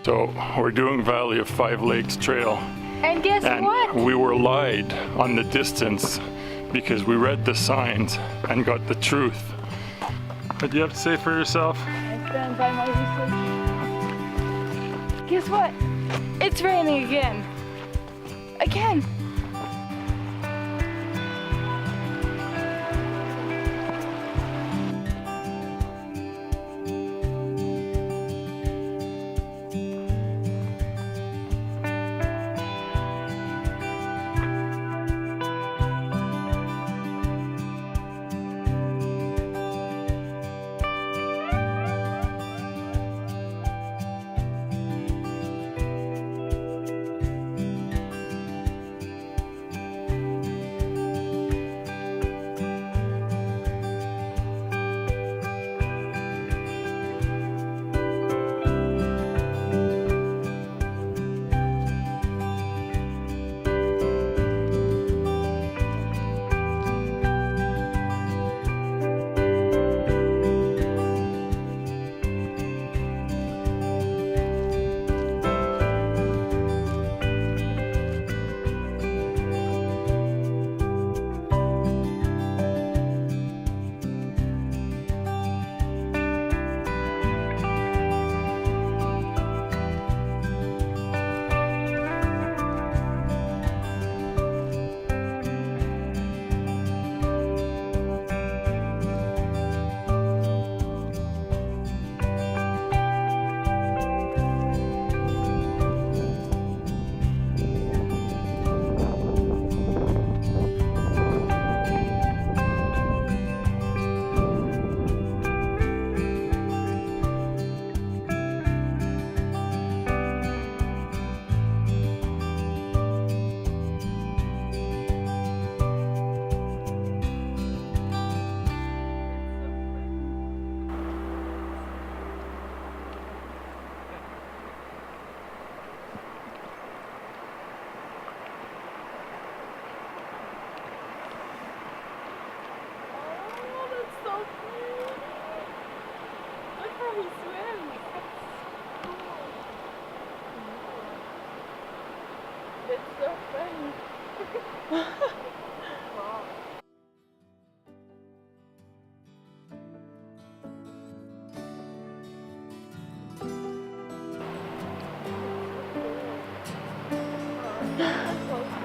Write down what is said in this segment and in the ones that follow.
So we're doing Valley of Five Lakes Trail. And guess what? We were lied on the distance because we read the signs and got the truth. What do you have to say for yourself? I stand by my research. Guess what? It's raining again. Again.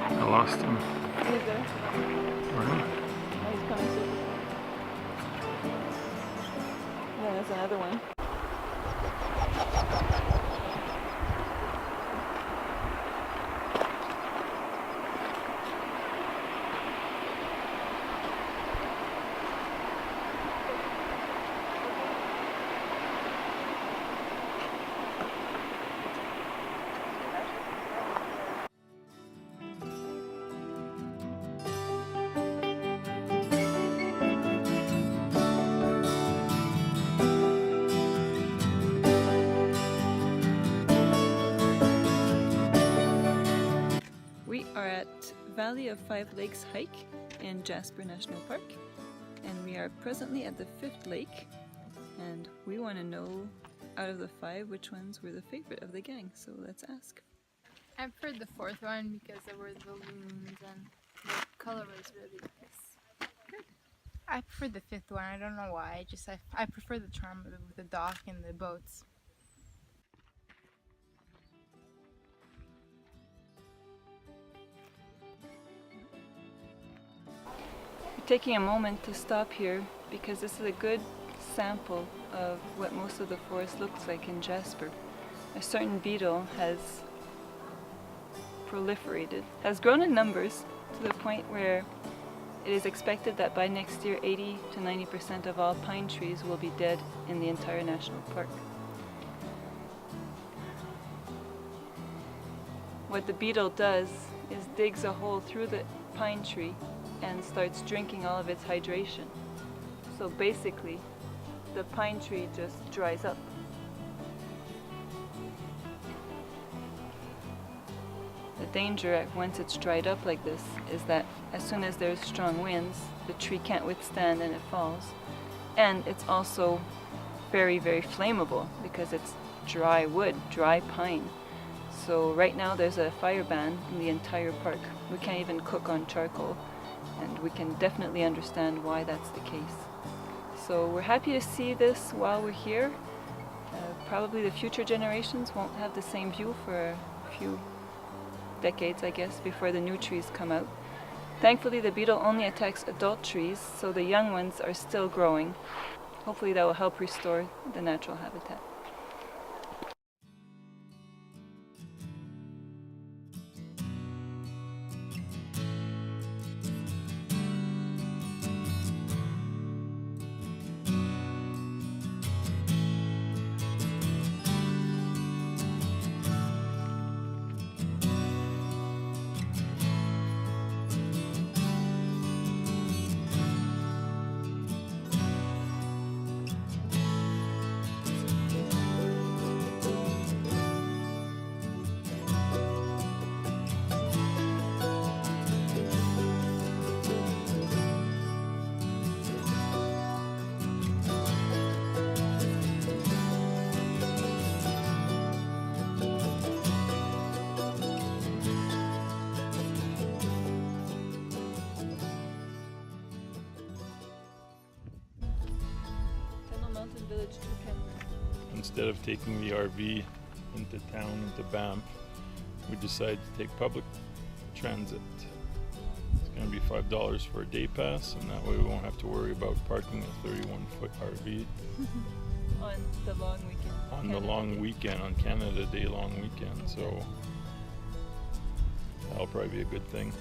I lost him. Either. Really? Oh, he's coming soon. Yeah, there's another one. We are at Valley of Five Lakes hike in Jasper National Park, and we are presently at the fifth lake, and we want to know out of the five which ones were the favorite of the gang, so let's ask. I preferred the fourth one because there were the balloons and the color was really nice. Good. I preferred the fifth one. I don't know why. I prefer the charm of the dock and the boats. Taking a moment to stop here because this is a good sample of what most of the forest looks like in Jasper. A certain beetle has proliferated, has grown in numbers to the point where it is expected that by next year 80 to 90% of all pine trees will be dead in the entire national park. What the beetle does is digs a hole through the pine tree and starts drinking all of its hydration. So basically, the pine tree just dries up. The danger once it's dried up like this is that as soon as there's strong winds, the tree can't withstand and it falls. And it's also very, very flammable because it's dry wood, dry pine. So right now there's a fire ban in the entire park. We can't even cook on charcoal, and we can definitely understand why that's the case. So we're happy to see this while we're here. Probably the future generations won't have the same view for a few decades, I guess, before the new trees come out. Thankfully, the beetle only attacks adult trees, so the young ones are still growing. Hopefully that will help restore the natural habitat. Village to Canada. Instead of taking the RV into town, into Banff, we decided to take public transit. It's going to be $5 for a day pass, and that way we won't have to worry about parking a 31-foot RV On the long weekend. on the long weekend, on Canada Day long weekend, so that'll probably be a good thing.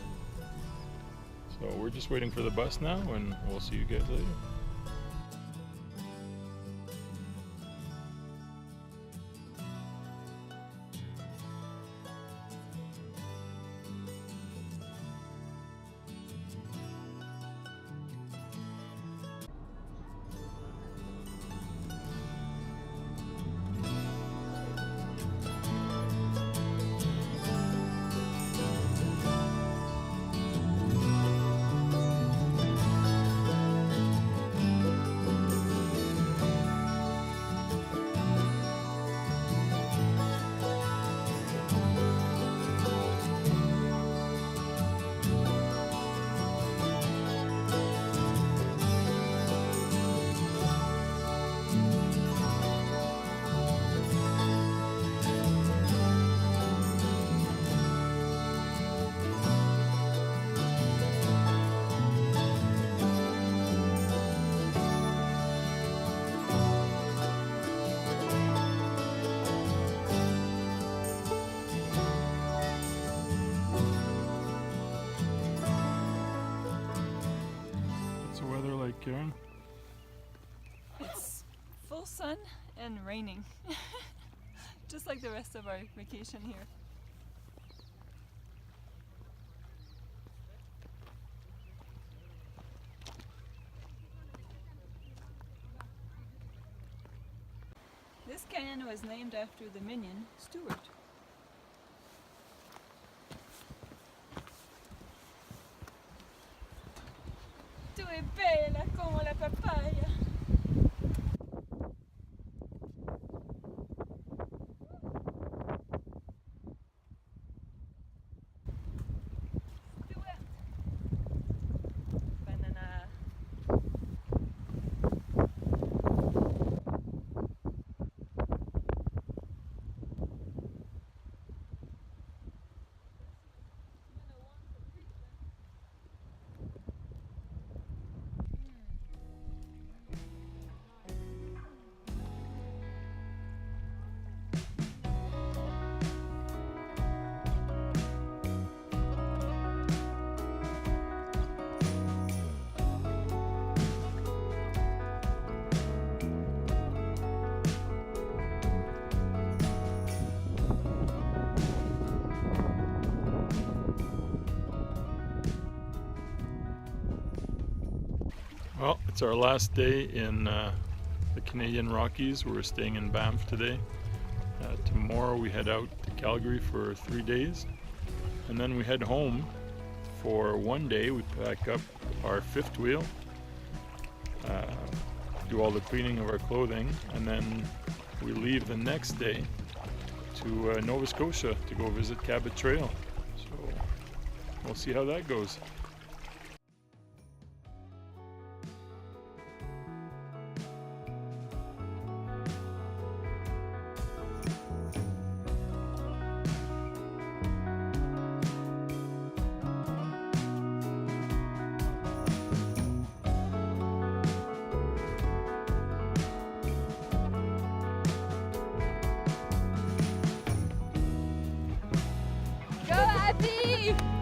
So we're just waiting for the bus now, and we'll see you guys later. What's the weather like, Karen? It's full sun and raining. Just like the rest of our vacation here. This canyon was named after the minion, Stewart. Tu es bella como la papaya. Stewart. Banana. Well, it's our last day in the Canadian Rockies. We're staying in Banff today. Tomorrow we head out to Calgary for 3 days, and then we head home for 1 day. We pack up our fifth wheel, do all the cleaning of our clothing, and then we leave the next day to Nova Scotia to go visit Cabot Trail. So we'll see how that goes. Go Abby!